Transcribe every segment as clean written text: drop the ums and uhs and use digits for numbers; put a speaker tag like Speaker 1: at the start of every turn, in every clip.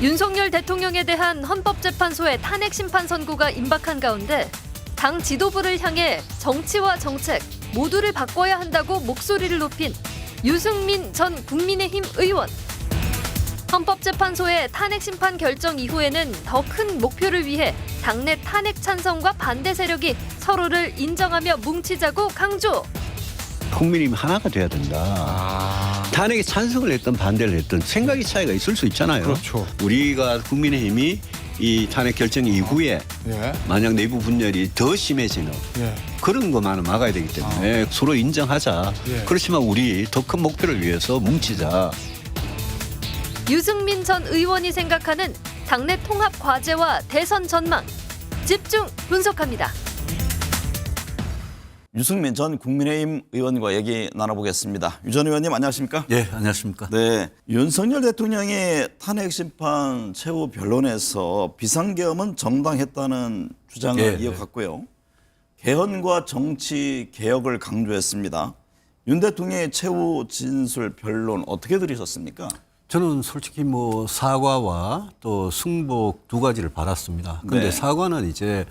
Speaker 1: 윤석열 대통령에 대한 헌법재판소의 탄핵 심판 선고가 임박한 가운데 당 지도부를 향해 정치와 정책 모두를 바꿔야 한다고 목소리를 높인 유승민 전 국민의힘 의원. 헌법재판소의 탄핵 심판 결정 이후에는 더 큰 목표를 위해 당내 탄핵 찬성과 반대 세력이 서로를 인정하며 뭉치자고 강조.
Speaker 2: 국민이 하나가 돼야 된다. 탄핵에 찬성을 했든 반대를 했든 생각의 차이가 있을 수 있잖아요.
Speaker 3: 그렇죠.
Speaker 2: 우리가 국민의힘이 이 탄핵 결정 이후에
Speaker 3: 예.
Speaker 2: 만약 내부 분열이 더 심해지는
Speaker 3: 예.
Speaker 2: 그런 것만은 막아야 되기 때문에 서로 인정하자.
Speaker 3: 예.
Speaker 2: 그렇지만 우리 더 큰 목표를 위해서 뭉치자.
Speaker 1: 유승민 전 의원이 생각하는 당내 통합 과제와 대선 전망 집중 분석합니다.
Speaker 4: 유승민 전 국민의힘 의원과 얘기 나눠보겠습니다. 유 전 의원님 안녕하십니까?
Speaker 2: 예, 안녕하십니까?
Speaker 4: 네, 윤석열 대통령의 탄핵 심판 최후 변론에서 비상계엄은 정당했다는 주장을
Speaker 2: 예,
Speaker 4: 이어갔고요. 개헌과 정치 개혁을 강조했습니다. 윤 대통령의 최후 진술 변론 어떻게 들으셨습니까?
Speaker 2: 저는 솔직히 뭐 사과와 또 승복 두 가지를 받았습니다. 그런데
Speaker 4: 네.
Speaker 2: 사과는 이제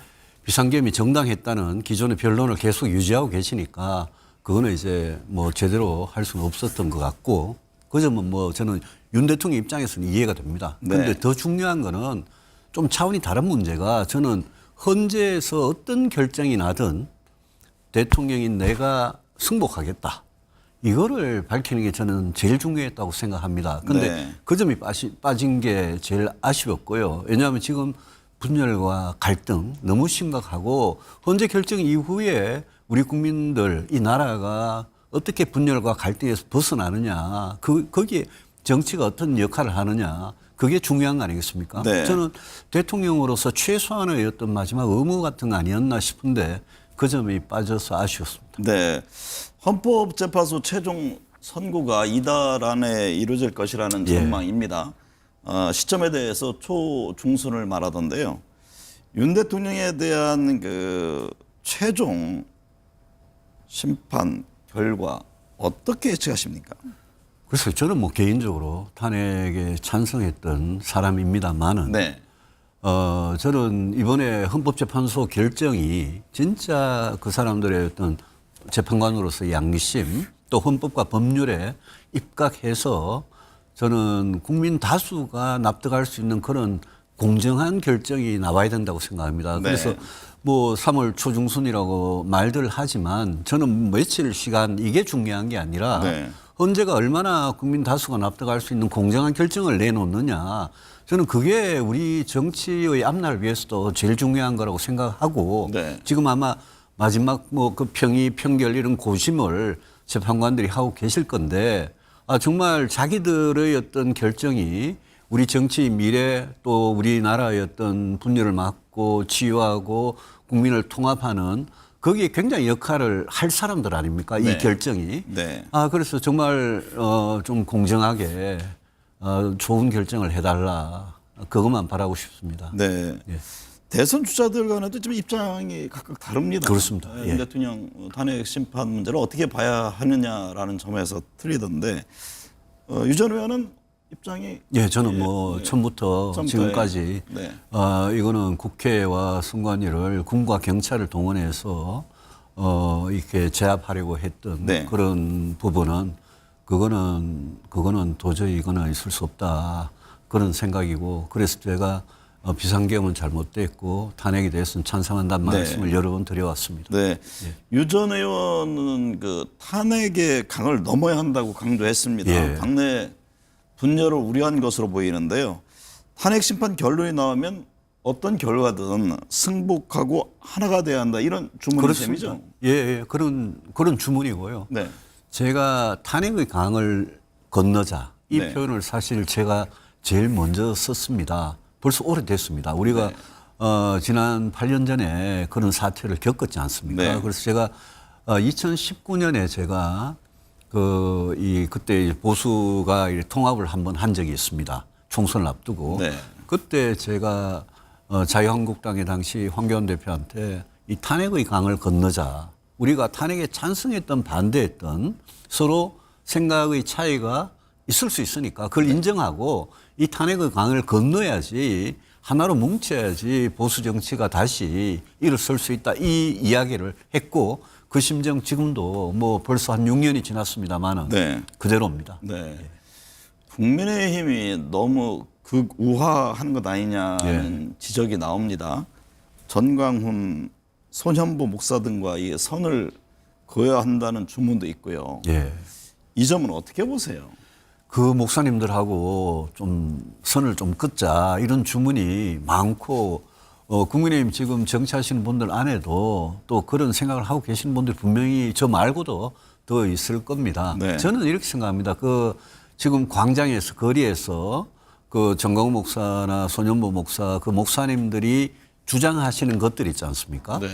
Speaker 2: 비상계엄이 정당했다는 기존의 변론을 계속 유지하고 계시니까 그거는 이제 뭐 제대로 할 수는 없었던 것 같고 그 점은 뭐 저는 윤 대통령 입장에서는 이해가 됩니다. 그런데
Speaker 4: 네.
Speaker 2: 더 중요한 거는 좀 차원이 다른 문제가 저는 헌재에서 어떤 결정이 나든 대통령인 내가 승복하겠다. 이거를 밝히는 게 저는 제일 중요했다고 생각합니다. 그런데
Speaker 4: 네.
Speaker 2: 그 점이 빠진 게 제일 아쉬웠고요. 왜냐하면 지금 분열과 갈등 너무 심각하고 헌재 결정 이후에 우리 국민들 이 나라가 어떻게 분열과 갈등에서 벗어나느냐 거기에 정치가 어떤 역할을 하느냐 그게 중요한 거 아니겠습니까?
Speaker 4: 네.
Speaker 2: 저는 대통령으로서 최소한의 어떤 마지막 의무 같은 거 아니었나 싶은데 그 점이 빠져서 아쉬웠습니다.
Speaker 4: 네, 헌법재판소 최종 선고가 이달 안에 이루어질 것이라는
Speaker 2: 예.
Speaker 4: 전망입니다. 시점에 대해서 초중순을 말하던데요. 윤 대통령에 대한 그 최종 심판 결과 어떻게 예측하십니까?
Speaker 2: 그래서 저는 뭐 개인적으로 탄핵에 찬성했던 사람입니다만은
Speaker 4: 네,
Speaker 2: 저는 이번에 헌법재판소 결정이 진짜 그 사람들의 어떤 재판관으로서 양심 또 헌법과 법률에 입각해서 저는 국민 다수가 납득할 수 있는 그런 공정한 결정이 나와야 된다고 생각합니다.
Speaker 4: 네.
Speaker 2: 그래서 뭐 3월 초중순이라고 말들 하지만 저는 며칠 시간 이게 중요한 게 아니라
Speaker 4: 네.
Speaker 2: 헌재가 얼마나 국민 다수가 납득할 수 있는 공정한 결정을 내놓느냐. 저는 그게 우리 정치의 앞날을 위해서도 제일 중요한 거라고 생각하고
Speaker 4: 네.
Speaker 2: 지금 아마 마지막 뭐 그 평의 평결 이런 고심을 재판관들이 하고 계실 건데 정말 자기들의 어떤 결정이 우리 정치의 미래 또 우리나라의 어떤 분열을 막고 치유하고 국민을 통합하는 거기에 굉장히 역할을 할 사람들 아닙니까?
Speaker 4: 네.
Speaker 2: 이 결정이.
Speaker 4: 네.
Speaker 2: 그래서 정말 좀 공정하게 좋은 결정을 해달라. 그것만 바라고 싶습니다.
Speaker 4: 네.
Speaker 2: 예.
Speaker 4: 대선 주자들 간에도 좀 입장이 각각 다릅니다.
Speaker 2: 그렇습니다.
Speaker 4: 윤
Speaker 2: 예.
Speaker 4: 대통령 탄핵 심판 문제를 어떻게 봐야 하느냐라는 점에서 틀리던데 유 전 의원은 입장이
Speaker 2: 예, 저는 뭐 처음부터 지금까지
Speaker 4: 네.
Speaker 2: 이거는 국회와 선관위를 군과 경찰을 동원해서 이렇게 제압하려고 했던
Speaker 4: 네.
Speaker 2: 그런 부분은 그거는 도저히 이거는 있을 수 없다 그런 생각이고 그래서 제가 비상계엄은 잘못됐고 탄핵에 대해서는 찬성한다는
Speaker 4: 네.
Speaker 2: 말씀을 여러 번 드려왔습니다.
Speaker 4: 네. 유 전 의원은 그 탄핵의 강을 넘어야 한다고 강조했습니다.
Speaker 2: 예.
Speaker 4: 당내 분열을 우려한 것으로 보이는데요. 탄핵 심판 결론이 나오면 어떤 결과든 승복하고 하나가 돼야 한다 이런 주문인 셈이죠.
Speaker 2: 예, 그런 주문이고요.
Speaker 4: 네.
Speaker 2: 제가 탄핵의 강을 건너자 이
Speaker 4: 네.
Speaker 2: 표현을 사실 제가 제일 먼저 썼습니다. 벌써 오래됐습니다. 우리가 지난 8년 전에 그런 사태를 겪었지 않습니까?
Speaker 4: 네.
Speaker 2: 그래서 제가 2019년에 제가 그때 보수가 통합을 한번 한 적이 있습니다. 총선을 앞두고.
Speaker 4: 네.
Speaker 2: 그때 제가 자유한국당의 당시 황교안 대표한테 이 탄핵의 강을 건너자. 우리가 탄핵에 찬성했던 반대했던 서로 생각의 차이가 있을 수 있으니까 그걸 인정하고 이 탄핵의 강을 건너야지 하나로 뭉쳐야지 보수 정치가 다시 일어설 수 있다 이 이야기를 했고 그 심정 지금도 뭐 벌써 한 6년이 지났습니다만은
Speaker 4: 네.
Speaker 2: 그대로입니다.
Speaker 4: 네. 국민의힘이 너무 극우화하는 것 아니냐는 지적이 나옵니다. 전광훈, 손현보 목사 등과 이 선을 그어야 한다는 주문도 있고요.
Speaker 2: 예.
Speaker 4: 이 점은 어떻게 보세요?
Speaker 2: 그 목사님들하고 좀 선을 좀 긋자 이런 주문이 많고 국민의힘 지금 정치하시는 분들 안에도 또 그런 생각을 하고 계시는 분들 분명히 저 말고도 더 있을 겁니다.
Speaker 4: 네.
Speaker 2: 저는 이렇게 생각합니다. 그 지금 광장에서 거리에서 그 정광훈 목사나 손현보 목사 그 목사님들이 주장하시는 것들 있지 않습니까?
Speaker 4: 네.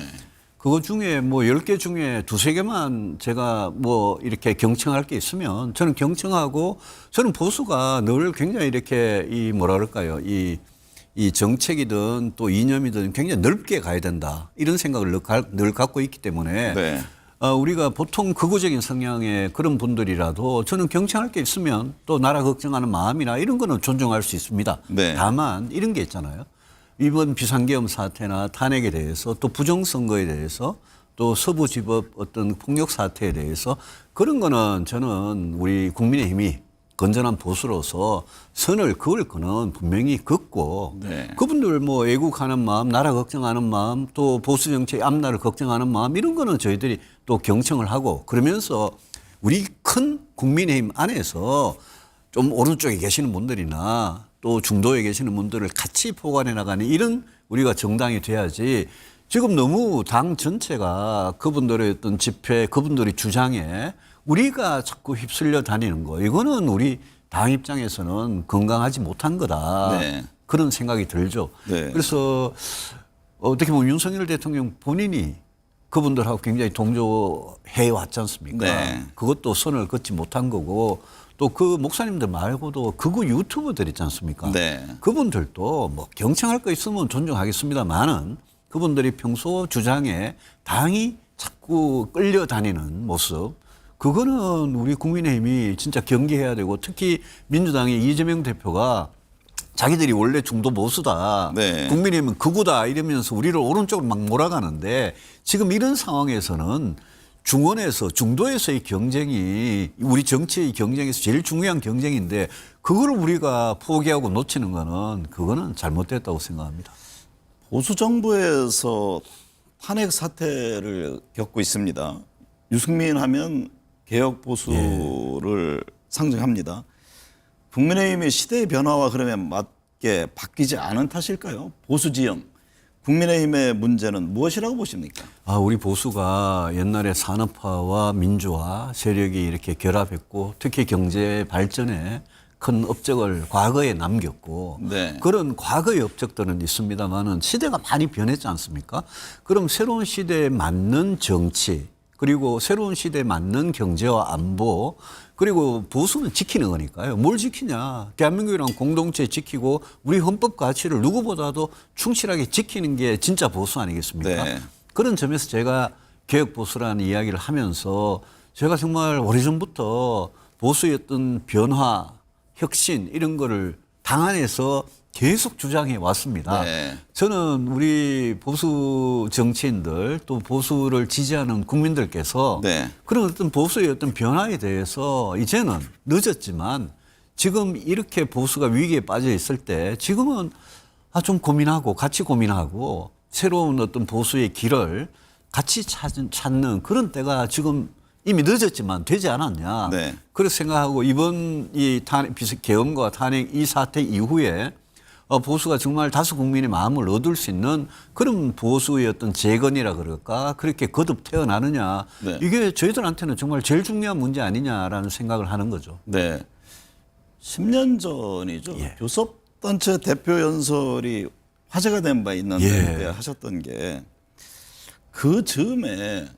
Speaker 2: 그거 중에 뭐 10개 중에 2-3개만 제가 뭐 이렇게 경청할 게 있으면 저는 경청하고 저는 보수가 늘 굉장히 이렇게 이 뭐라 그럴까요? 이 정책이든 또 이념이든 굉장히 넓게 가야 된다. 이런 생각을 늘 갖고 있기 때문에
Speaker 4: 네.
Speaker 2: 우리가 보통 극우적인 성향의 그런 분들이라도 저는 경청할 게 있으면 또 나라 걱정하는 마음이나 이런 거는 존중할 수 있습니다.
Speaker 4: 네.
Speaker 2: 다만 이런 게 있잖아요. 이번 비상계엄 사태나 탄핵에 대해서 또 부정선거에 대해서 또 서부지법 어떤 폭력 사태에 대해서 그런 거는 저는 우리 국민의힘이 건전한 보수로서 선을 그을 거는 분명히 긋고
Speaker 4: 네.
Speaker 2: 그분들 뭐 애국하는 마음, 나라 걱정하는 마음, 또 보수 정치의 앞날을 걱정하는 마음 이런 거는 저희들이 또 경청을 하고 그러면서 우리 큰 국민의힘 안에서 좀 오른쪽에 계시는 분들이나 또 중도에 계시는 분들을 같이 포괄해 나가는 이런 우리가 정당이 돼야지 지금 너무 당 전체가 그분들의 어떤 집회, 그분들의 주장에 우리가 자꾸 휩쓸려 다니는 거 이거는 우리 당 입장에서는 건강하지 못한 거다.
Speaker 4: 네.
Speaker 2: 그런 생각이 들죠.
Speaker 4: 네.
Speaker 2: 그래서 어떻게 보면 윤석열 대통령 본인이 그분들하고 굉장히 동조해 왔지 않습니까?
Speaker 4: 네.
Speaker 2: 그것도 선을 긋지 못한 거고 또 그 목사님들 말고도 극우 유튜버들 있지 않습니까?
Speaker 4: 네.
Speaker 2: 그분들도 뭐 경청할 거 있으면 존중하겠습니다만은 그분들이 평소 주장에 당이 자꾸 끌려다니는 모습 그거는 우리 국민의힘이 진짜 경계해야 되고 특히 민주당의 이재명 대표가 자기들이 원래 중도 보수다.
Speaker 4: 네.
Speaker 2: 국민의힘은 극우다 이러면서 우리를 오른쪽으로 막 몰아가는데 지금 이런 상황에서는 중원에서 중도에서의 경쟁이 우리 정치의 경쟁에서 제일 중요한 경쟁인데 그거를 우리가 포기하고 놓치는 거는 그거는 잘못됐다고 생각합니다.
Speaker 4: 보수 정부에서 탄핵 사태를 겪고 있습니다. 유승민 하면 개혁 보수를 상징합니다. 국민의힘의 시대의 변화와 그러면 맞게 바뀌지 않은 탓일까요? 보수 지형. 국민의힘의 문제는 무엇이라고 보십니까?
Speaker 2: 우리 보수가 옛날에 산업화와 민주화 세력이 이렇게 결합했고 특히 경제 발전에 큰 업적을 과거에 남겼고
Speaker 4: 네.
Speaker 2: 그런 과거의 업적들은 있습니다만은 시대가 많이 변했지 않습니까? 그럼 새로운 시대에 맞는 정치 그리고 새로운 시대에 맞는 경제와 안보 그리고 보수는 지키는 거니까요. 뭘 지키냐. 대한민국이란 공동체 지키고 우리 헌법 가치를 누구보다도 충실하게 지키는 게 진짜 보수 아니겠습니까?
Speaker 4: 네.
Speaker 2: 그런 점에서 제가 개혁보수라는 이야기를 하면서 제가 정말 오래전부터 보수의 어떤 변화, 혁신 이런 거를 당 안에서 계속 주장해 왔습니다.
Speaker 4: 네.
Speaker 2: 저는 우리 보수 정치인들 또 보수를 지지하는 국민들께서
Speaker 4: 네.
Speaker 2: 그런 어떤 보수의 어떤 변화에 대해서 이제는 늦었지만 지금 이렇게 보수가 위기에 빠져 있을 때 지금은 좀 고민하고 같이 고민하고 새로운 어떤 보수의 길을 같이 찾는 그런 때가 지금 이미 늦었지만 되지 않았냐.
Speaker 4: 네.
Speaker 2: 그렇게 생각하고 이번 이 탄핵, 계엄과 탄핵 이 사태 이후에 보수가 정말 다수 국민의 마음을 얻을 수 있는 그런 보수의 어떤 재건이라 그럴까 그렇게 거듭 태어나느냐.
Speaker 4: 네.
Speaker 2: 이게 저희들한테는 정말 제일 중요한 문제 아니냐라는 생각을 하는 거죠.
Speaker 4: 네. 10년 전이죠.
Speaker 2: 예.
Speaker 4: 교섭단체 대표 연설이 화제가 된 바 있는데
Speaker 2: 예.
Speaker 4: 하셨던 게 그 즈음에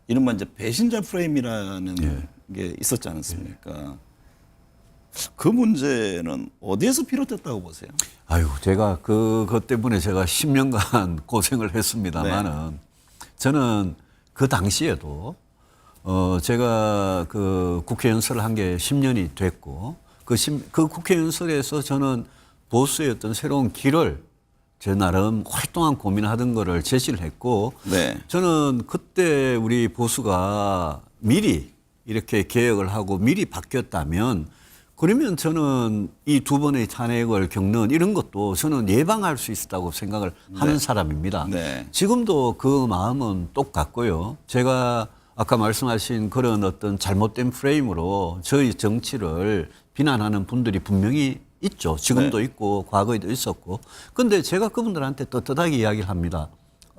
Speaker 4: 이른바 이제 배신자 프레임이라는 게 있었지 않습니까? 그 문제는 어디에서 비롯됐다고 보세요?
Speaker 2: 제가 그것 때문에 제가 10년간 고생을 했습니다만은 저는 그 당시에도 제가 그 국회 연설을 한 게 10년이 됐고 그 국회 연설에서 저는 보수의 어떤 새로운 길을 제 나름 활동한 고민하던 거를 제시를 했고
Speaker 4: 네.
Speaker 2: 저는 그때 우리 보수가 미리 이렇게 개혁을 하고 미리 바뀌었다면 그러면 저는 이 두 번의 탄핵을 겪는 이런 것도 저는 예방할 수 있었다고 생각을 하는 사람입니다.
Speaker 4: 네.
Speaker 2: 지금도 그 마음은 똑같고요. 제가 아까 말씀하신 그런 어떤 잘못된 프레임으로 저희 정치를 비난하는 분들이 분명히 있죠. 지금도 있고 과거에도 있었고. 근데 제가 그분들한테 떳떳하게 이야기를 합니다.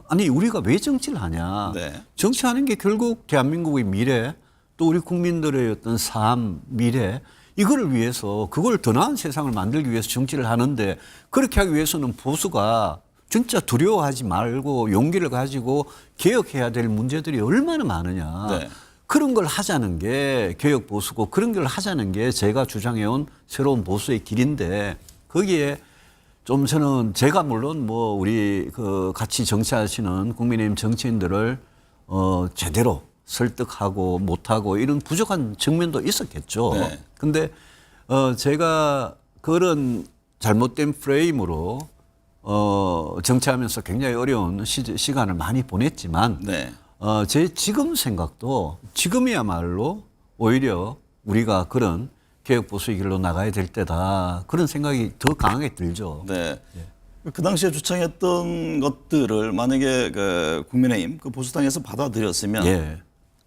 Speaker 2: 아니 우리가 왜 정치를 하냐.
Speaker 4: 네.
Speaker 2: 정치하는 게 결국 대한민국의 미래 또 우리 국민들의 어떤 삶, 미래 이거를 위해서 그걸 더 나은 세상을 만들기 위해서 정치를 하는데 그렇게 하기 위해서는 보수가 진짜 두려워하지 말고 용기를 가지고 개혁해야 될 문제들이 얼마나 많으냐.
Speaker 4: 네.
Speaker 2: 그런 걸 하자는 게 개혁 보수고 그런 걸 하자는 게 제가 주장해온 새로운 보수의 길인데 거기에 좀 저는 제가 물론 뭐 우리 그 같이 정치하시는 국민의힘 정치인들을 제대로 설득하고 못하고 이런 부족한 측면도 있었겠죠.
Speaker 4: 네.
Speaker 2: 근데 제가 그런 잘못된 프레임으로 정치하면서 굉장히 어려운 시간을 많이 보냈지만
Speaker 4: 네.
Speaker 2: 제 지금 생각도 지금이야말로 오히려 우리가 그런 개혁 보수의 길로 나가야 될 때다 그런 생각이 더 강하게 들죠.
Speaker 4: 네. 그 당시에 주창했던 것들을 만약에 그 국민의힘 그 보수당에서 받아들였으면
Speaker 2: 예.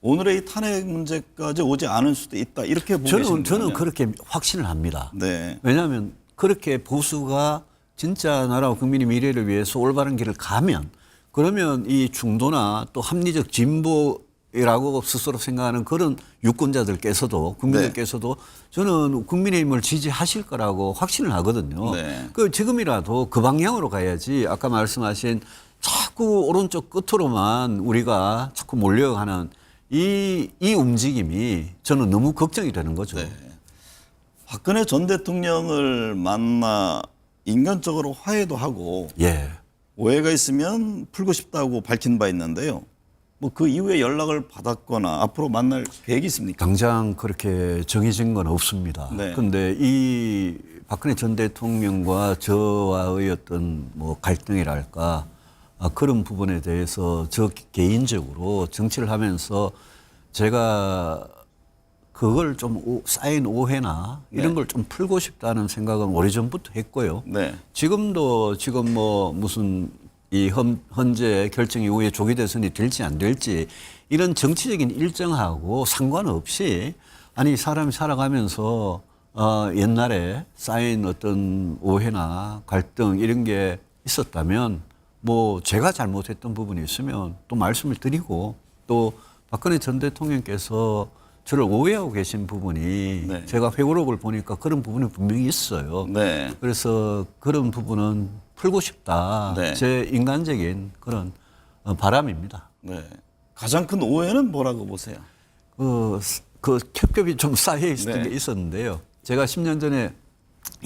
Speaker 4: 오늘의 이 탄핵 문제까지 오지 않을 수도 있다 이렇게 보고 계시는
Speaker 2: 저는 그렇게 확신을 합니다.
Speaker 4: 네.
Speaker 2: 왜냐하면 그렇게 보수가 진짜 나라와 국민의 미래를 위해서 올바른 길을 가면 그러면 이 중도나 또 합리적 진보라고 스스로 생각하는 그런 유권자들께서도 국민들께서도 저는 국민의힘을 지지하실 거라고 확신을 하거든요.
Speaker 4: 네.
Speaker 2: 그 지금이라도 그 방향으로 가야지 아까 말씀하신 자꾸 오른쪽 끝으로만 우리가 자꾸 몰려가는 이 움직임이 저는 너무 걱정이 되는 거죠.
Speaker 4: 네. 박근혜 전 대통령을 만나 인간적으로 화해도 하고
Speaker 2: 예.
Speaker 4: 오해가 있으면 풀고 싶다고 밝힌 바 있는데요. 뭐 그 이후에 연락을 받았거나 앞으로 만날 계획이 있습니까?
Speaker 2: 당장 그렇게 정해진 건 없습니다.
Speaker 4: 네.
Speaker 2: 그런데 이 박근혜 전 대통령과 저와의 어떤 뭐 갈등이랄까 그런 부분에 대해서 저 개인적으로 정치를 하면서 제가 그걸 좀 쌓인 오해나 이런 걸 좀 풀고 싶다는 생각은 오래전부터 했고요.
Speaker 4: 네.
Speaker 2: 지금 뭐 무슨 이 헌재 결정 이후에 조기 대선이 될지 안 될지 이런 정치적인 일정하고 상관없이 아니 사람이 살아가면서 옛날에 쌓인 어떤 오해나 갈등 이런 게 있었다면 뭐 제가 잘못했던 부분이 있으면 또 말씀을 드리고 또 박근혜 전 대통령께서 저를 오해하고 계신 부분이
Speaker 4: 네.
Speaker 2: 제가 회고록을 보니까 그런 부분이 분명히 있어요.
Speaker 4: 네.
Speaker 2: 그래서 그런 부분은 풀고 싶다.
Speaker 4: 네.
Speaker 2: 제 인간적인 그런 바람입니다.
Speaker 4: 네. 가장 큰 오해는 뭐라고 보세요?
Speaker 2: 그 겹겹이 좀 쌓여 있었던
Speaker 4: 네.
Speaker 2: 게 있었는데요. 제가 10년 전에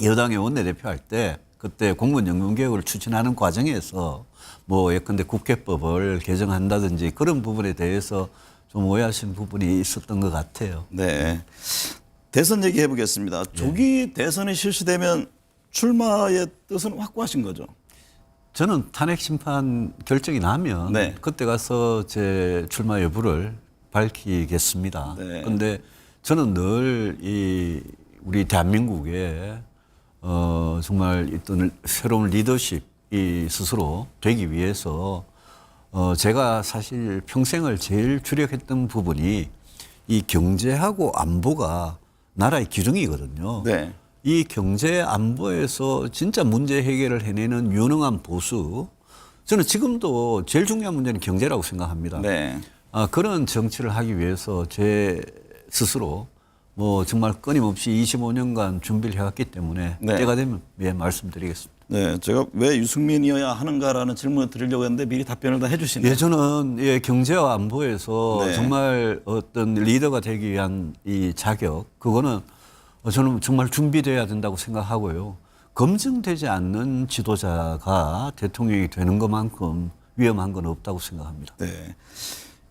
Speaker 2: 여당의 원내대표 할 때 그때 공무원연금 개혁을 추진하는 과정에서 뭐 예컨대 국회법을 개정한다든지 그런 부분에 대해서 좀 오해하신 부분이 있었던 것 같아요.
Speaker 4: 네. 대선 얘기해 보겠습니다. 조기 대선이 실시되면 출마의 뜻은 확고하신 거죠?
Speaker 2: 저는 탄핵 심판 결정이 나면
Speaker 4: 네.
Speaker 2: 그때 가서 제 출마 여부를 밝히겠습니다.
Speaker 4: 네.
Speaker 2: 그런데 저는 늘 이 우리 대한민국에 정말 어떤 새로운 리더십이 스스로 되기 위해서 제가 사실 평생을 제일 주력했던 부분이 이 경제하고 안보가 나라의 기둥이거든요.
Speaker 4: 네.
Speaker 2: 이 경제 안보에서 진짜 문제 해결을 해내는 유능한 보수. 저는 지금도 제일 중요한 문제는 경제라고 생각합니다.
Speaker 4: 네.
Speaker 2: 그런 정치를 하기 위해서 제 스스로 뭐 정말 끊임없이 25년간 준비를 해왔기 때문에
Speaker 4: 네.
Speaker 2: 때가 되면 말씀드리겠습니다.
Speaker 4: 네. 제가 왜 유승민이어야 하는가라는 질문을 드리려고 했는데 미리 답변을 다 해주시네요.
Speaker 2: 저는 경제와 안보에서
Speaker 4: 네.
Speaker 2: 정말 어떤 리더가 되기 위한 이 자격, 그거는 저는 정말 준비돼야 된다고 생각하고요. 검증되지 않는 지도자가 대통령이 되는 것만큼 위험한 건 없다고 생각합니다.
Speaker 4: 네.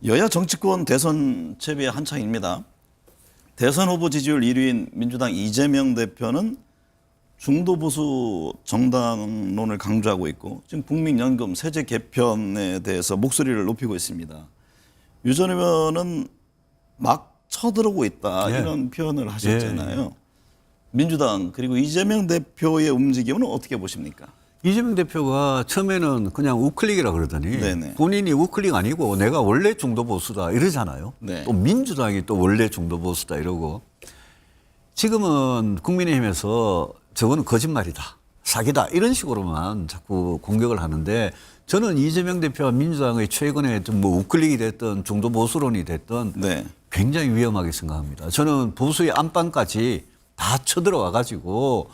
Speaker 4: 여야 정치권 대선 채비에 한창입니다. 대선 후보 지지율 1위인 민주당 이재명 대표는 중도 보수 정당론을 강조하고 있고 지금 국민연금 세제 개편에 대해서 목소리를 높이고 있습니다. 유 전 의원은 막 쳐들어오고 있다
Speaker 2: 예.
Speaker 4: 이런 표현을 하셨잖아요. 민주당 그리고 이재명 대표의 움직임은 어떻게 보십니까?
Speaker 2: 이재명 대표가 처음에는 그냥 우클릭이라 그러더니
Speaker 4: 네네.
Speaker 2: 본인이 우클릭 아니고 내가 원래 중도 보수다 이러잖아요.
Speaker 4: 네.
Speaker 2: 또 민주당이 또 원래 중도 보수다 이러고 지금은 국민의힘에서 저거는 거짓말이다. 사기다. 이런 식으로만 자꾸 공격을 하는데 저는 이재명 대표와 민주당의 최근에 뭐 우클릭이 됐든 중도 보수론이 됐든
Speaker 4: 네.
Speaker 2: 굉장히 위험하게 생각합니다. 저는 보수의 안방까지 다 쳐들어와 가지고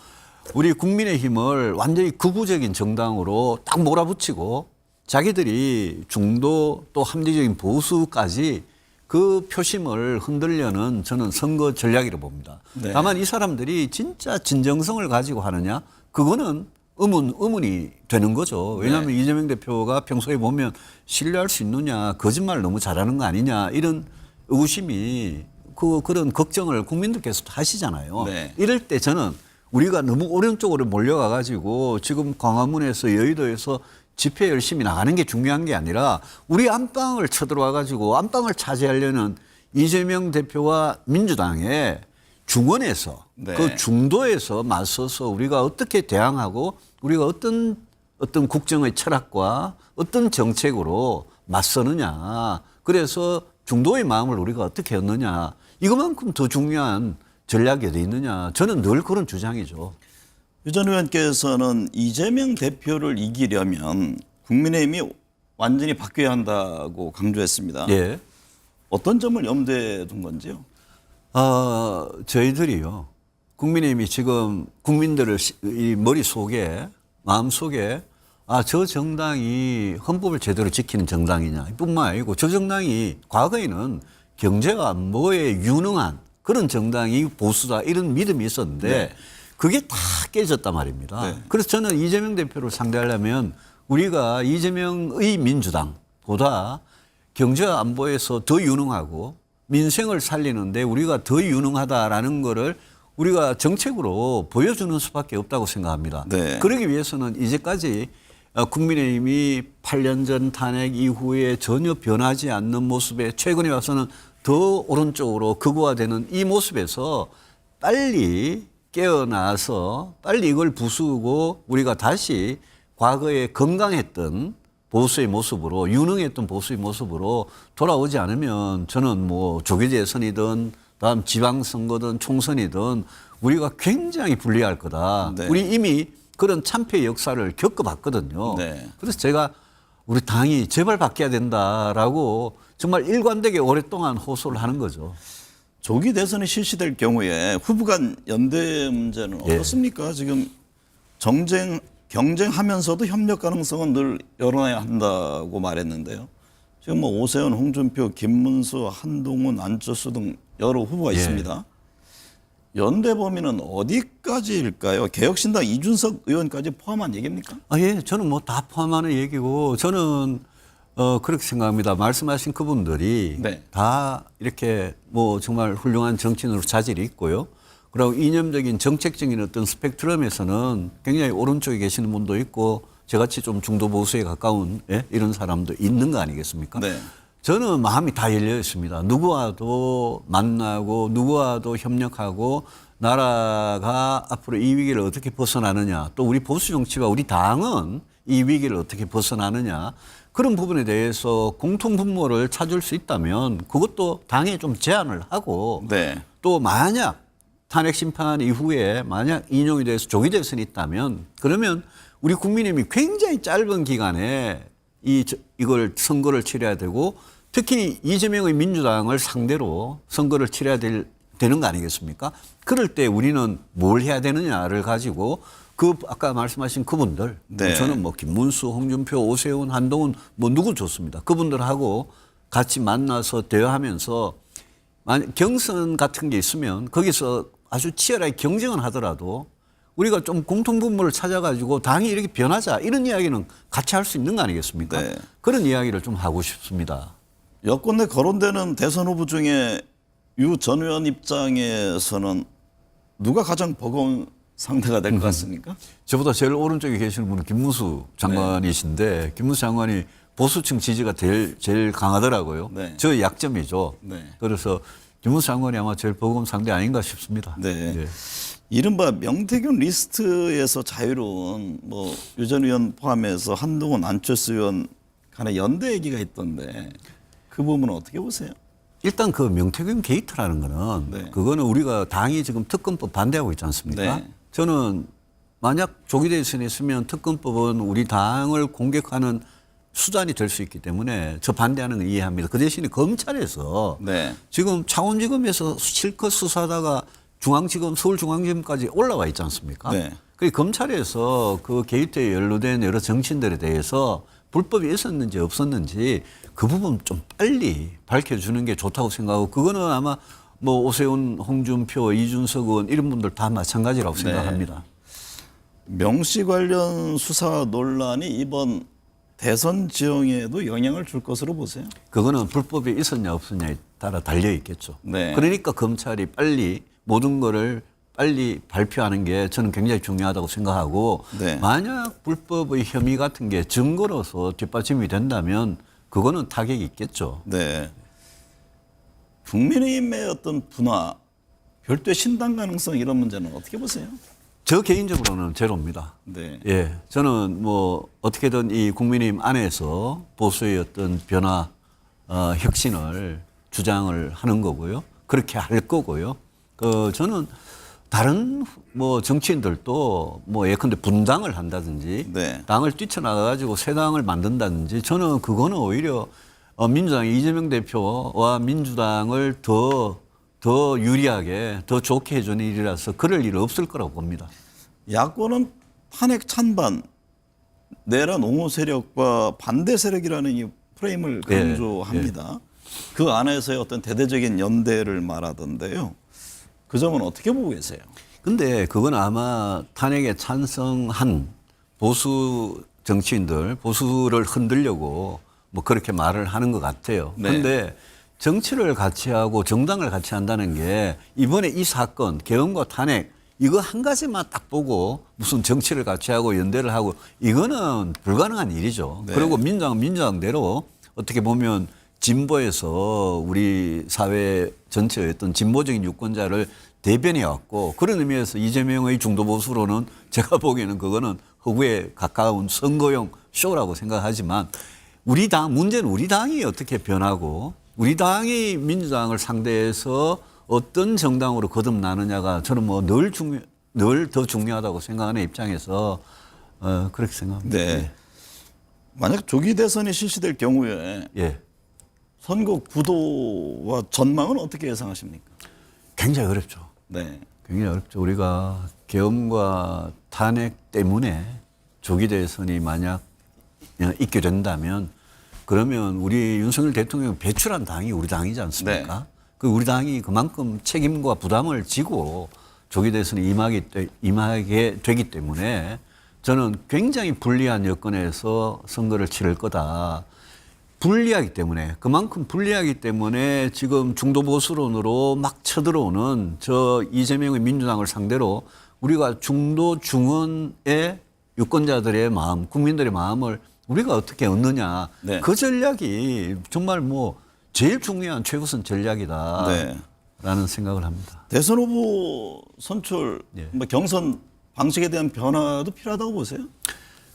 Speaker 2: 우리 국민의힘을 완전히 극우적인 정당으로 딱 몰아붙이고 자기들이 중도 또 합리적인 보수까지 그 표심을 흔들려는 저는 선거 전략이라고 봅니다.
Speaker 4: 네.
Speaker 2: 다만 이 사람들이 진짜 진정성을 가지고 하느냐 그거는 의문이 되는 거죠. 왜냐하면
Speaker 4: 네.
Speaker 2: 이재명 대표가 평소에 보면 신뢰할 수 있느냐 거짓말 너무 잘하는 거 아니냐 이런 의구심이 그런 걱정을 국민들께서도 하시잖아요.
Speaker 4: 네.
Speaker 2: 이럴 때 저는 우리가 너무 오른쪽으로 몰려가 가지고 지금 광화문에서 여의도에서 집회 열심히 나가는 게 중요한 게 아니라 우리 안방을 쳐들어와 가지고 안방을 차지하려는 이재명 대표와 민주당의 중원에서
Speaker 4: 네.
Speaker 2: 그 중도에서 맞서서 우리가 어떻게 대항하고 우리가 어떤 국정의 철학과 어떤 정책으로 맞서느냐. 그래서 중도의 마음을 우리가 어떻게 얻느냐. 이것만큼 더 중요한 전략이 어디 있느냐. 저는 늘 그런 주장이죠.
Speaker 4: 유 전 의원께서는 이재명 대표를 이기려면 국민의힘이 완전히 바뀌어야 한다고 강조했습니다.
Speaker 2: 예.
Speaker 4: 어떤 점을 염두에 둔 건지요?
Speaker 2: 저희들이요. 국민의힘이 지금 국민들을 이 머릿속에 마음속에 저 정당이 헌법을 제대로 지키는 정당이냐 뿐만 아니고 저 정당이 과거에는 경제와 안보에 유능한 그런 정당이 보수다 이런 믿음이 있었는데
Speaker 4: 네.
Speaker 2: 그게 다 깨졌단 말입니다.
Speaker 4: 네.
Speaker 2: 그래서 저는 이재명 대표를 상대하려면 우리가 이재명의 민주당보다 경제와 안보에서 더 유능하고 민생을 살리는데 우리가 더 유능하다라는 거를 우리가 정책으로 보여주는 수밖에 없다고 생각합니다.
Speaker 4: 네.
Speaker 2: 그러기 위해서는 이제까지 국민의힘이 8년 전 탄핵 이후에 전혀 변하지 않는 모습에 최근에 와서는 더 오른쪽으로 극우화되는 이 모습에서 빨리 깨어나서 빨리 이걸 부수고 우리가 다시 과거에 건강했던 보수의 모습으로 유능했던 보수의 모습으로 돌아오지 않으면 저는 뭐 조기 대선이든 다음 지방선거든 총선이든 우리가 굉장히 불리할 거다.
Speaker 4: 네.
Speaker 2: 우리 이미 그런 참패 역사를 겪어봤거든요.
Speaker 4: 네.
Speaker 2: 그래서 제가 우리 당이 제발 바뀌어야 된다라고 정말 일관되게 오랫동안 호소를 하는 거죠.
Speaker 4: 조기 대선이 실시될 경우에 후보 간 연대 문제는
Speaker 2: 예.
Speaker 4: 어떻습니까? 지금 경쟁하면서도 협력 가능성은 늘 열어놔야 한다고 말했는데요. 지금 뭐 오세훈, 홍준표, 김문수, 한동훈, 안철수 등 여러 후보가
Speaker 2: 예.
Speaker 4: 있습니다. 연대 범위는 어디까지일까요? 개혁신당 이준석 의원까지 포함한 얘기입니까?
Speaker 2: 예, 저는 뭐 다 포함하는 얘기고 저는 그렇게 생각합니다. 말씀하신 그분들이
Speaker 4: 네.
Speaker 2: 다 이렇게 뭐 정말 훌륭한 정치인으로 자질이 있고요. 그리고 이념적인 정책적인 어떤 스펙트럼에서는 굉장히 오른쪽에 계시는 분도 있고 저같이 좀 중도 보수에 가까운 이런 사람도 있는 거 아니겠습니까?
Speaker 4: 네.
Speaker 2: 저는 마음이 다 열려 있습니다. 누구와도 만나고 누구와도 협력하고 나라가 앞으로 이 위기를 어떻게 벗어나느냐 또 우리 보수 정치와 우리 당은 이 위기를 어떻게 벗어나느냐 그런 부분에 대해서 공통 분모를 찾을 수 있다면 그것도 당에 좀 제안을 하고
Speaker 4: 네.
Speaker 2: 또 만약 탄핵 심판 이후에 만약 인용이 돼서 조기 대선이 있다면 그러면 우리 국민의힘이 굉장히 짧은 기간에 이걸 선거를 치러야 되고 특히 이재명의 민주당을 상대로 선거를 치러야 되는 거 아니겠습니까? 그럴 때 우리는 뭘 해야 되느냐를 가지고 아까 말씀하신 그분들
Speaker 4: 네.
Speaker 2: 저는 뭐 김문수, 홍준표, 오세훈, 한동훈 뭐 누구 좋습니다. 그분들하고 같이 만나서 대화하면서 경선 같은 게 있으면 거기서 아주 치열하게 경쟁을 하더라도 우리가 좀 공통분모를 찾아가지고 당이 이렇게 변하자 이런 이야기는 같이 할 수 있는 거 아니겠습니까?
Speaker 4: 네.
Speaker 2: 그런 이야기를 좀 하고 싶습니다.
Speaker 4: 여권 내 거론되는 대선 후보 중에 유 전 의원 입장에서는 누가 가장 버거운 상대가 될 것 같습니까?
Speaker 2: 저보다 제일 오른쪽에 계시는 분은 김문수 장관이신데 김문수 장관이 보수층 지지가 제일 강하더라고요.
Speaker 4: 네.
Speaker 2: 저의 약점이죠.
Speaker 4: 네.
Speaker 2: 그래서 김문수 장관이 아마 제일 버거운 상대 아닌가 싶습니다.
Speaker 4: 네.
Speaker 2: 예.
Speaker 4: 이른바 명태균 리스트에서 자유로운 뭐 유 전 의원 포함해서 한동훈 안철수 의원 간의 연대 얘기가 있던데 그 부분은 어떻게 보세요?
Speaker 2: 일단 그 명태균 게이트라는 거는
Speaker 4: 네.
Speaker 2: 그거는 우리가 당이 지금 특검법 반대하고 있지 않습니까?
Speaker 4: 네.
Speaker 2: 저는 만약 조기 대선에 있으면 특검법은 우리 당을 공격하는 수단이 될 수 있기 때문에 저 반대하는 거 이해합니다. 그 대신에 검찰에서
Speaker 4: 네.
Speaker 2: 지금 창원지검에서 실컷 수사하다가 중앙지검, 서울중앙지검까지 올라와 있지 않습니까?
Speaker 4: 네.
Speaker 2: 그 검찰에서 그 게이트에 연루된 여러 정치인들에 대해서 불법이 있었는지 없었는지 그 부분 좀 빨리 밝혀주는 게 좋다고 생각하고 그거는 아마 뭐 오세훈, 홍준표, 이준석 의원 이런 분들 다 마찬가지라고 생각합니다.
Speaker 4: 명 씨 관련 수사 논란이 이번 대선 지형에도 영향을 줄 것으로 보세요?
Speaker 2: 그거는 불법이 있었냐 없었냐에 따라 달려 있겠죠.
Speaker 4: 네.
Speaker 2: 그러니까 검찰이 빨리 모든 거를 빨리 발표하는 게 저는 굉장히 중요하다고 생각하고
Speaker 4: 네.
Speaker 2: 만약 불법의 혐의 같은 게 증거로서 뒷받침이 된다면 그거는 타격이 있겠죠.
Speaker 4: 네. 국민의힘의 어떤 분화, 별도의 신당 가능성 이런 문제는 어떻게 보세요?
Speaker 2: 저 개인적으로는 제로입니다.
Speaker 4: 네.
Speaker 2: 예, 저는 뭐 어떻게든 이 국민의힘 안에서 보수의 어떤 변화, 혁신을 주장을 하는 거고요. 그렇게 할 거고요. 저는 다른 뭐 정치인들도 뭐 예컨대 분당을 한다든지
Speaker 4: 네.
Speaker 2: 당을 뛰쳐나가가지고 새 당을 만든다든지 저는 그거는 오히려 민주당의 이재명 대표와 민주당을 더 유리하게 더 좋게 해주는 일이라서 그럴 일 없을 거라고 봅니다.
Speaker 4: 야권은 탄핵 찬반, 내란 옹호 세력과 반대 세력이라는 이 프레임을 강조합니다. 그 안에서의 어떤 대대적인 연대를 말하던데요. 그 점은 어떻게 보고 계세요? 근데
Speaker 2: 그건 아마 탄핵에 찬성한 보수 정치인들, 보수를 흔들려고 뭐 그렇게 말을 하는 것 같아요.
Speaker 4: 네.
Speaker 2: 그런데 정치를 같이 하고 정당을 같이 한다는 게 이번에 이 사건, 계엄과 탄핵 이거 한 가지만 딱 보고 무슨 정치를 같이 하고 연대를 하고 이거는 불가능한 일이죠.
Speaker 4: 네.
Speaker 2: 그리고 민주당은 민주당대로 어떻게 보면 진보에서 우리 사회 전체의 어떤 진보적인 유권자를 대변해 왔고 그런 의미에서 이재명의 중도 보수로는 제가 보기에는 그거는 허구에 가까운 선거용 쇼라고 생각하지만 우리 당 문제는 우리 당이 어떻게 변하고 우리 당이 민주당을 상대해서 어떤 정당으로 거듭나느냐가 저는 뭐 늘 더 중요하다고 생각하는 입장에서 그렇게 생각합니다.
Speaker 4: 네. 만약 조기 대선이 실시될 경우에
Speaker 2: 예.
Speaker 4: 선거 구도와 전망은 어떻게 예상하십니까?
Speaker 2: 굉장히 어렵죠.
Speaker 4: 네.
Speaker 2: 굉장히 어렵죠. 우리가 계엄과 탄핵 때문에 조기 대선이 만약 있게 된다면 그러면 우리 윤석열 대통령 배출한 당이 우리 당이지 않습니까?
Speaker 4: 네.
Speaker 2: 그 우리 당이 그만큼 책임과 부담을 지고 조기 대선에 임하게 되기 때문에 저는 굉장히 불리한 여건에서 선거를 치를 거다. 불리하기 때문에 그만큼 불리하기 때문에 지금 중도 보수론으로 막 쳐들어오는 저 이재명의 민주당을 상대로 우리가 중도 중원의 유권자들의 마음, 국민들의 마음을 우리가 어떻게 얻느냐.
Speaker 4: 네.
Speaker 2: 그 전략이 정말 뭐 제일 중요한 최우선 전략이다.
Speaker 4: 네.
Speaker 2: 라는 생각을 합니다.
Speaker 4: 대선 후보 선출,
Speaker 2: 예.
Speaker 4: 뭐 경선 방식에 대한 변화도 필요하다고 보세요?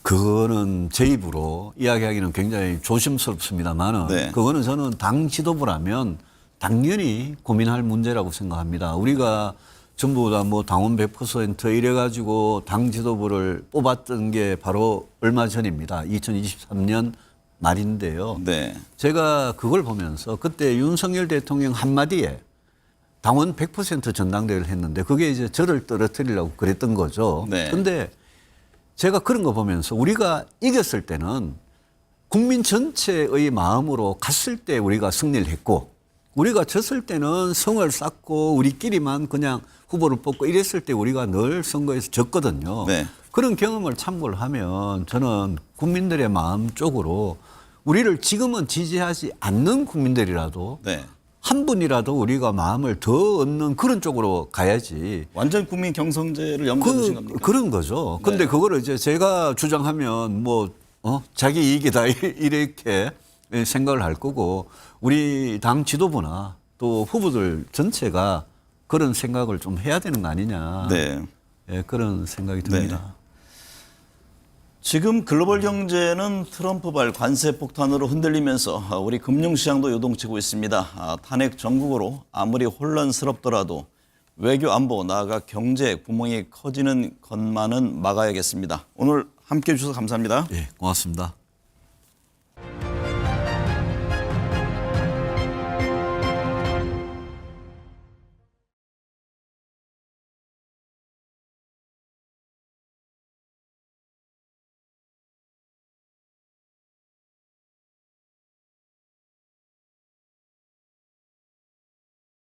Speaker 2: 그거는 제 입으로 이야기하기는 굉장히 조심스럽습니다만은
Speaker 4: 네.
Speaker 2: 그거는 저는 당 지도부라면 당연히 고민할 문제라고 생각합니다. 우리가 전부 다 뭐 당원 100% 이래가지고 당 지도부를 뽑았던 게 바로 얼마 전입니다. 2023년 말인데요.
Speaker 4: 네.
Speaker 2: 제가 그걸 보면서 그때 윤석열 대통령 한마디에 당원 100% 전당대회를 했는데 그게 이제 저를 떨어뜨리려고 그랬던 거죠.
Speaker 4: 네.
Speaker 2: 근데 제가 그런 거 보면서 우리가 이겼을 때는 국민 전체의 마음으로 갔을 때 우리가 승리를 했고 우리가 졌을 때는 성을 쌓고 우리끼리만 그냥 후보를 뽑고 이랬을 때 우리가 늘 선거에서 졌거든요.
Speaker 4: 네.
Speaker 2: 그런 경험을 참고를 하면 저는 국민들의 마음 쪽으로 우리를 지금은 지지하지 않는 국민들이라도
Speaker 4: 네.
Speaker 2: 한 분이라도 우리가 마음을 더 얻는 그런 쪽으로 가야지.
Speaker 4: 완전 국민 경선제를 염두에 두신 겁니까?
Speaker 2: 그런 거죠. 근데
Speaker 4: 네.
Speaker 2: 그거를 이제 제가 주장하면 자기 이익이다 이렇게 생각을 할 거고 우리 당 지도부나 또 후보들 전체가 그런 생각을 좀 해야 되는 거 아니냐.
Speaker 4: 네.
Speaker 2: 예, 그런 생각이 듭니다.
Speaker 4: 지금 글로벌 경제는 트럼프발 관세 폭탄으로 흔들리면서 우리 금융시장도 요동치고 있습니다. 탄핵 전국으로 아무리 혼란스럽더라도 외교 안보 나아가 경제 구멍이 커지는 것만은 막아야겠습니다. 오늘 함께해 주셔서 감사합니다.
Speaker 2: 예, 고맙습니다.